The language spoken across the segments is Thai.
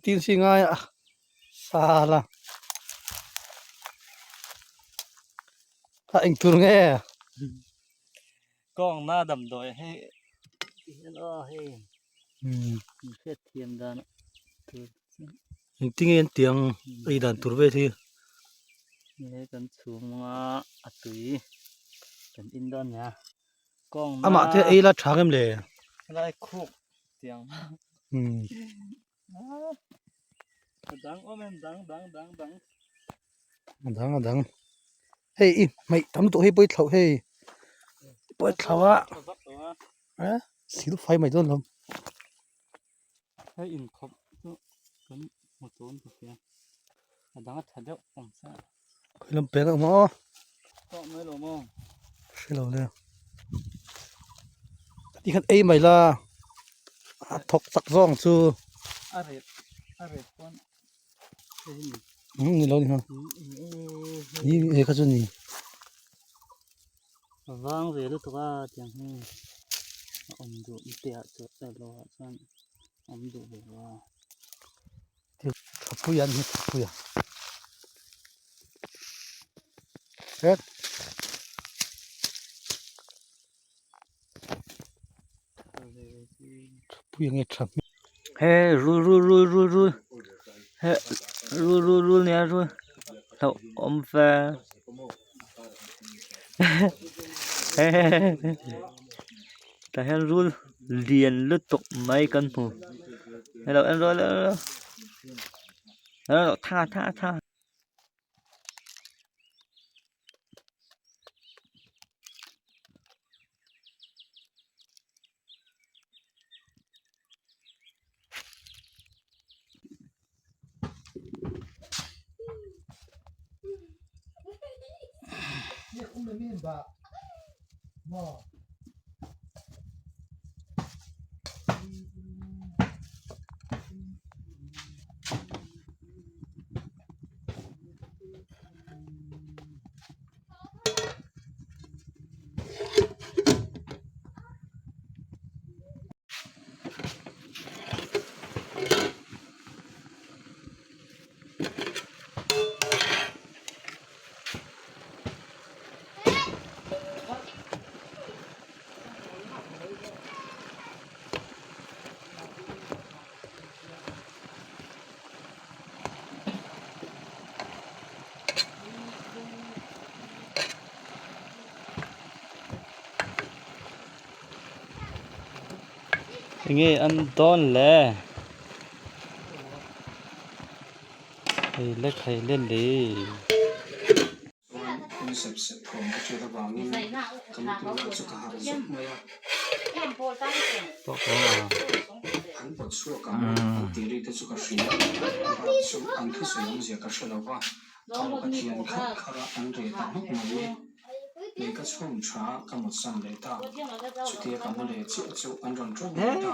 tin singai sala ta ing tur nge กล้องหน้าดำดอยให้เห็นให้เฮ็ดเทียมดานtur ting en tiang ai dan tur ve thi นี่กันสูงอะตุยกันอินดอนเนี่ยกล้อง ama the ai la thangem le ไล่คุกเตียงดังโอ้แม่นดัง dang hey i mai tam to hey poi thlau hey poi thlawa ha sil fai mai don lom ให้อินครบกันหมดต้นเสียดังทัดเด้ออมซะ khoi lam pe ka mo ก็ไม่รู้มั้ง shilo le ti khan ai mai la thok sak zong chu อะไรป้อนเฮ้ย ni lo ni ha ni e ka chu ni วางเวลตัวจังให้อมดูอีเตียจุดแต่ละสั่นอมดูแบบว่า thapu yan ni thapu ya set thapu yang e thap เฮ้รูเฮ้รูเนี่ยรูเราอมแฟแต่ให้รูเรียนลึกตกไม่กันหูให้เราแล้วท่าเนี่ยอุ้มเลยมีนบ่บ่ อย่างงี้อันต้นแหละให้เล็กให้เล่นดีบอกว่า很不错噶，地里的这个水，就安特水东西个是了话，他那个天看了安这大木嘛耶，那个冲茶干么上来的，就爹干么来就安装装来的，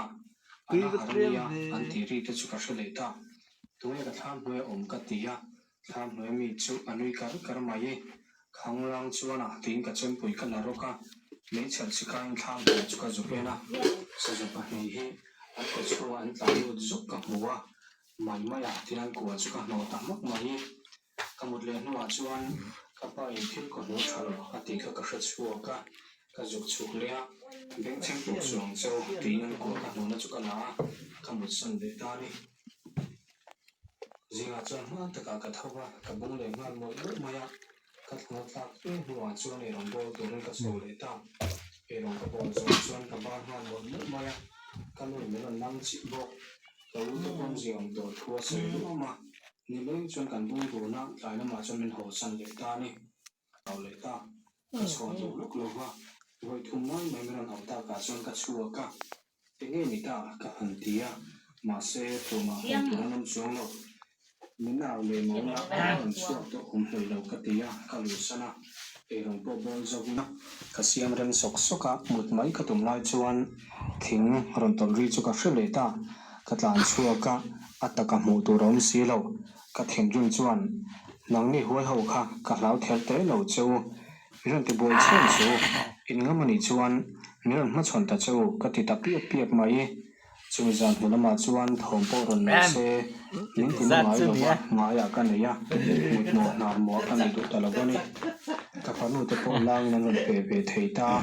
安那哈里呀，安地里的这个是来的，多一个他们我们个地呀，他们咪就安那个嘛耶，康朗就那顶个真不一个那罗个。每次去看他们这个这边啦，是就把那些那个说完咱们就个么啊，买呀，ที่นั่นกูจะก็นอตามกมายี่ก็หมดเลยนัวชวนก็ไปที่ก็นัวชวนอาทิตย์ก็ชัวก็จุกชุกเลยเบ่งเช่นตัวส่วนเจ้าที่นั่นกูก็นัวจุกนะก็หมดสันเดตานี่จริงอ่ะจนมาแต่ก็เท่าว่าก็บุ้งเลยงานหมดเลยมาอ่ะก็นัวตักนัวชวนในโรงโบตัวนั้นก็สู้เลยตาโรงโบชวนกับบ้านงานหมดเลยมาอ่ะก็นู่นนี่นั่นนั่งชิบเราต้องความเสี่ยงตัวทัวร์เสียมานี่เลยชวนกันบุ้งตัวนั้นหลายน้ำมาจนเป็นหัวสันเลยตานี่เอาเลยตาก็ชวนตัวลูกว่าโดยทุ่มน้อยไม่มีเราเอาตากาชวนก็ชัวก็เป็นไงนี่ตาก็หันตีอ่ะมาเสียตัวมาหัวตัวน้ำชวนเราไม่น่าเลยมองนะหันชัวตัวผมเลยเราก็ตีอ่ะก็รู้ซะนะโรงโบจะกุนะก็เสียมเรื่องสกหมดไม่ก็ตุ่มลายชวนทิ้งรอนตอรีจุก็เสียเลยตาก็หลานชัวก็อัตกะหมูตัวร้อนเสียเราก็ทิ้งจุนชวนนังนี่หัวเขาค่ะก็เหล่าเทลเตะเราเจ้าเรื่องที่บอยเชื่อชูอินงั้นมันนี่ชวนมีเรื่องมาชนตาเจ้าก็ติดตะเปียกมาเย่ chung zan huna ma chuan thawm pawh ron nei se ning tin ngai lo wa ngai kan nei ya mut mo nar mo kan du ta lo ni ka phanu te pawh lang nan ron pe pe thei ta